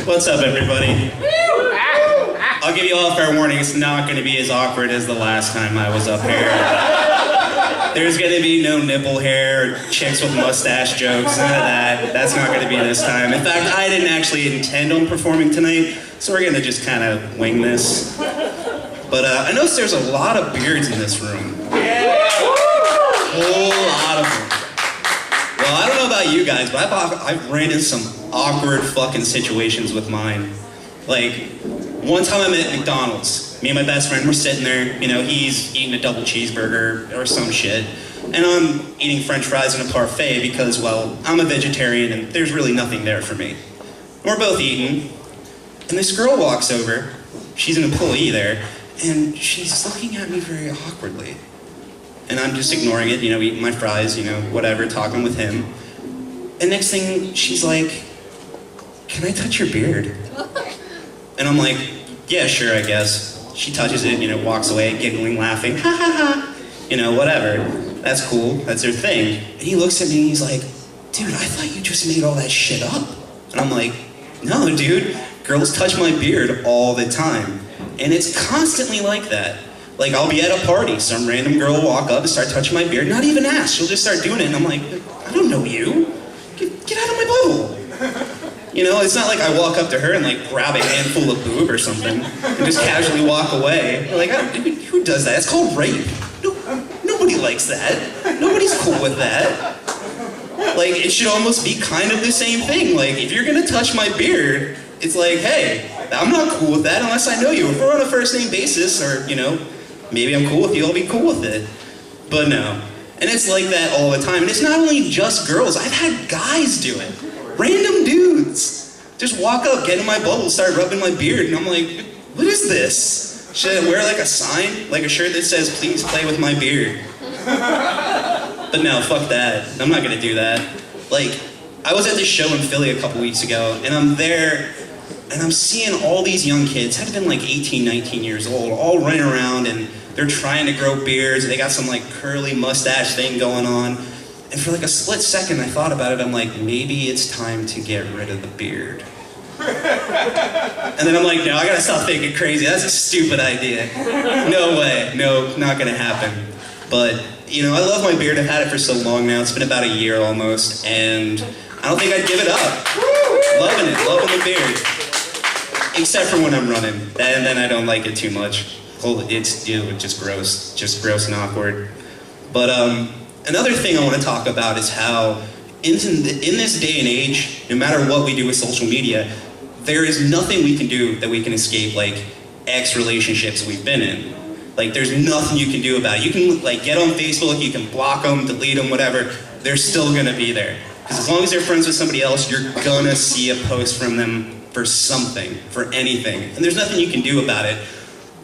What's up, everybody? I'll give you all a fair warning, it's not going to be as awkward as the last time I was up here. There's going to be no nipple hair or chicks with mustache jokes, none of that. That's not going to be this time. In fact, I didn't actually intend on performing tonight, so we're going to just kind of wing this. But I noticed there's a lot of beards in this room. A whole lot of them. Well, I don't know about you guys, but I've ran into some awkward fucking situations with mine. Like, one time I'm at McDonald's. Me and my best friend were sitting there, you know, he's eating a double cheeseburger or some shit. And I'm eating french fries in a parfait because, well, I'm a vegetarian and there's really nothing there for me. We're both eating, and this girl walks over. She's an employee there, and she's looking at me very awkwardly. And I'm just ignoring it, you know, eating my fries, you know, whatever, talking with him. And next thing, she's like, "Can I touch your beard?" And I'm like, "Yeah, sure, I guess." She touches it, you know, walks away, giggling, laughing, ha ha ha. You know, whatever. That's cool, that's her thing. And he looks at me and he's like, "Dude, I thought you just made all that shit up." And I'm like, "No, dude, girls touch my beard all the time." And it's constantly like that. Like, I'll be at a party, some random girl will walk up and start touching my beard, not even ask, she'll just start doing it, and I'm like, "I don't know you. Get out of my bubble." You know, it's not like I walk up to her and like grab a handful of boob or something and just casually walk away. Like, who does that? It's called rape. Nobody likes that. Nobody's cool with that. Like, it should almost be kind of the same thing. Like, if you're gonna touch my beard, it's like, hey, I'm not cool with that unless I know you. If we're on a first name basis, or, you know, maybe I'm cool with you, I'll be cool with it. But no. And it's like that all the time. And it's not only just girls. I've had guys do it. Random dudes. Just walk up, get in my bubble, start rubbing my beard, and I'm like, what is this? Should I wear like a sign? Like a shirt that says, "Please play with my beard"? But no, fuck that. I'm not gonna do that. Like, I was at this show in Philly a couple weeks ago, and I'm there, and I'm seeing all these young kids, had been like 18, 19 years old, all running around, and they're trying to grow beards, and they got some like curly mustache thing going on. And for like a split second, I thought about it, I'm like, maybe it's time to get rid of the beard. And then I'm like, no, I gotta stop thinking crazy, that's a stupid idea. No way, no, not gonna happen. But, you know, I love my beard, I've had it for so long now, it's been about a year almost, and I don't think I'd give it up. Loving it, loving the beard. Except for when I'm running, and then I don't like it too much. It's just gross and awkward. But another thing I want to talk about is how in this day and age, no matter what we do with social media, there is nothing we can do that we can escape like ex-relationships we've been in. Like, there's nothing you can do about it. You can like get on Facebook, you can block them, delete them, whatever. They're still gonna be there. Because as long as they're friends with somebody else, you're gonna see a post from them for something, for anything. And there's nothing you can do about it.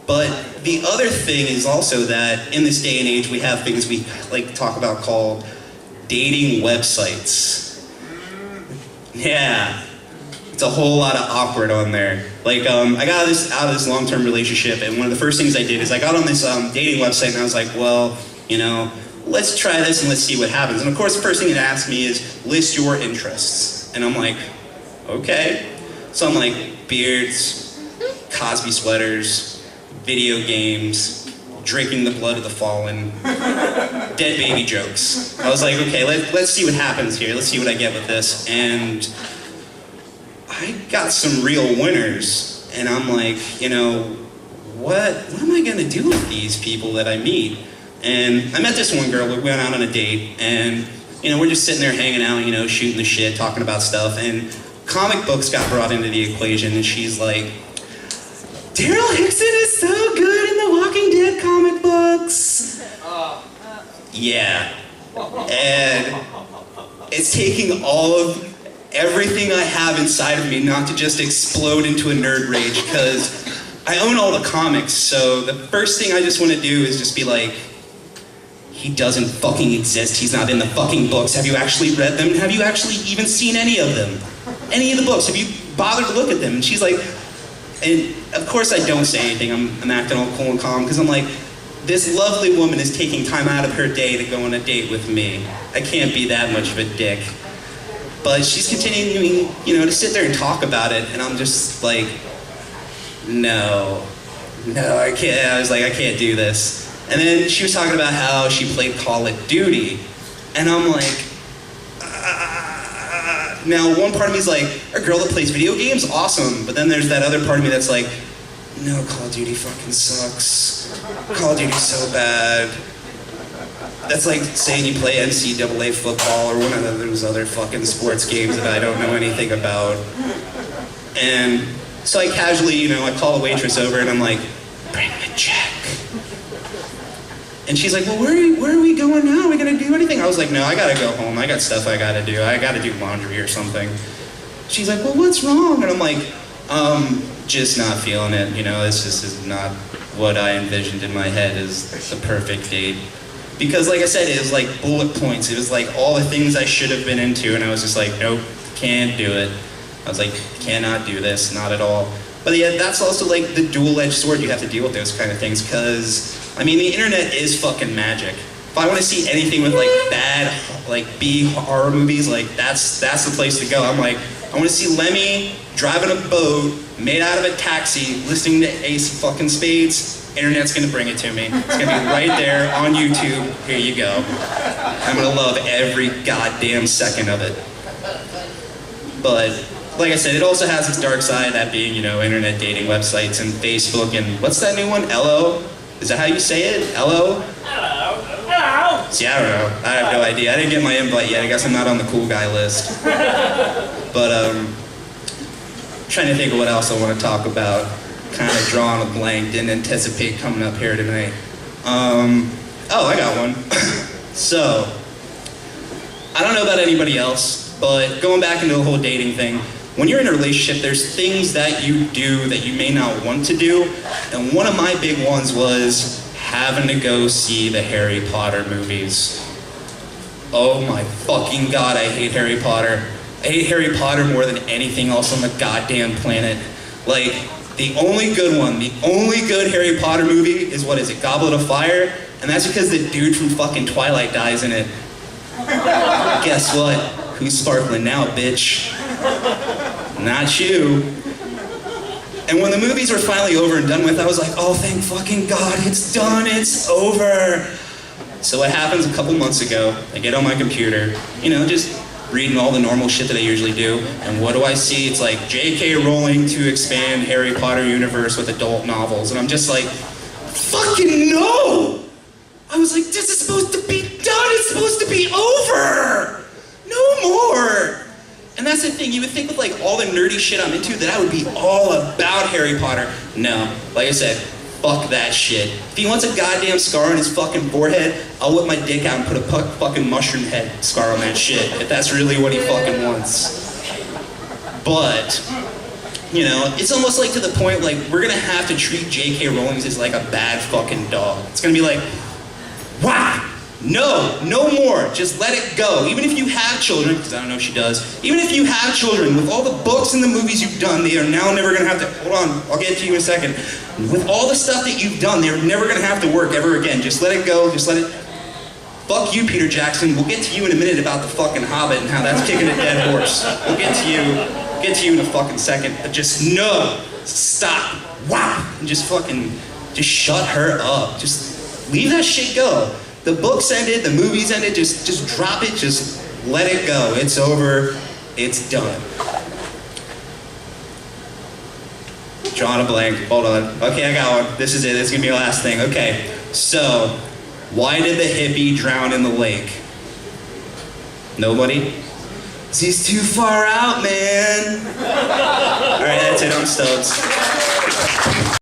But the other thing is also that in this day and age, we have things we like to talk about called dating websites. Yeah, it's a whole lot of awkward on there. Like, I got out of this long-term relationship, and one of the first things I did is I got on this dating website, and I was like, well, you know, let's try this and let's see what happens. And of course, the first thing it asked me is, list your interests. And I'm like, okay. So I'm like, beards, Cosby sweaters, video games, drinking the blood of the fallen, dead baby jokes. I was like, okay, let's see what happens here. Let's see what I get with this. And I got some real winners. And I'm like, you know, what am I gonna do with these people that I meet? And I met this one girl, we went out on a date, and, you know, we're just sitting there hanging out, you know, shooting the shit, talking about stuff, and comic books got brought into the equation, and she's like, "Daryl Hickson is so good in the Walking Dead comic books." Yeah. And it's taking all of everything I have inside of me not to just explode into a nerd rage, because I own all the comics, so the first thing I just want to do is just be like, he doesn't fucking exist, he's not in the fucking books. Have you actually read them? Have you actually even seen any of them? Any of the books? Have you bothered to look at them? And she's like, and of course I don't say anything, I'm acting all cool and calm, because I'm like, this lovely woman is taking time out of her day to go on a date with me. I can't be that much of a dick. But she's continuing, to sit there and talk about it, and I'm just like, no, I can't. I was like, I can't do this. And then she was talking about how she played Call of Duty, and I'm like, Now one part of me is like, a girl that plays video games, awesome. But then there's that other part of me that's like, no, Call of Duty fucking sucks. Call of Duty's so bad. That's like saying you play NCAA football or one of those other fucking sports games that I don't know anything about. And so I casually, I call a waitress over and I'm like, bring the check. And she's like, well, where are we going now? Are we gonna do anything? I was like, no, I gotta go home. I got stuff I gotta do. I gotta do laundry or something. She's like, well, what's wrong? And I'm like, just not feeling it. This just is not what I envisioned in my head as the perfect date. Because like I said, it was like bullet points. It was like all the things I should have been into, and I was just like, nope, can't do it. I was like, cannot do this, not at all. But yeah, that's also like the dual-edged sword. You have to deal with those kind of things, because, the internet is fucking magic. If I want to see anything with like bad, like B horror movies, like that's the place to go. I'm like, I want to see Lemmy driving a boat, made out of a taxi, listening to Ace fucking Spades. Internet's gonna bring it to me. It's gonna be right there on YouTube. Here you go. I'm gonna love every goddamn second of it. But, like I said, it also has its dark side, that being, internet dating websites and Facebook and, what's that new one? Ello? Is that how you say it? Ello? Hello. See, I don't know. I have no idea. I didn't get my invite yet. I guess I'm not on the cool guy list. But, trying to think of what else I want to talk about. Kind of drawing a blank, didn't anticipate coming up here tonight. Oh, I got one. So, I don't know about anybody else, but going back into the whole dating thing, when you're in a relationship, there's things that you do that you may not want to do, and one of my big ones was having to go see the Harry Potter movies. Oh my fucking god, I hate Harry Potter. I hate Harry Potter more than anything else on the goddamn planet. Like, the only good one, the only good Harry Potter movie is, what is it, Goblet of Fire? And that's because the dude from fucking Twilight dies in it. Guess what? Who's sparkling now, bitch? Not you. And when the movies were finally over and done with, I was like, oh, thank fucking God, it's done, it's over. So what happens a couple months ago, I get on my computer, just reading all the normal shit that I usually do, and what do I see? It's like J.K. Rowling to expand Harry Potter universe with adult novels, and I'm just like, fucking no! I was like, this is supposed to be done, it's supposed to be over! No more! And that's the thing, you would think with like all the nerdy shit I'm into that I would be all about Harry Potter. No, like I said, fuck that shit. If he wants a goddamn scar on his fucking forehead, I'll whip my dick out and put a fucking mushroom head scar on that shit, if that's really what he fucking wants. But, it's almost like to the point, like, we're gonna have to treat J.K. Rowling as like a bad fucking dog. It's gonna be like, wow, no more, just let it go. Even if you have children, because I don't know if she does, even if you have children, with all the books and the movies you've done, they are now never gonna have to, hold on, I'll get to you in a second. With all the stuff that you've done, they're never gonna have to work ever again. Just let it go, just let it, fuck you, Peter Jackson. We'll get to you in a minute about the fucking Hobbit and how that's kicking a dead horse. We'll get to you in a fucking second, but just no, stop, wow, and just shut her up. Just leave that shit go. The books ended, the movies ended, just drop it, just let it go. It's over, it's done. Drawing a blank, hold on. Okay, I got one. This is it, this is gonna be the last thing. Okay, so, why did the hippie drown in the lake? Nobody? 'Cause he's too far out, man. All right, that's it, I'm Stubbs.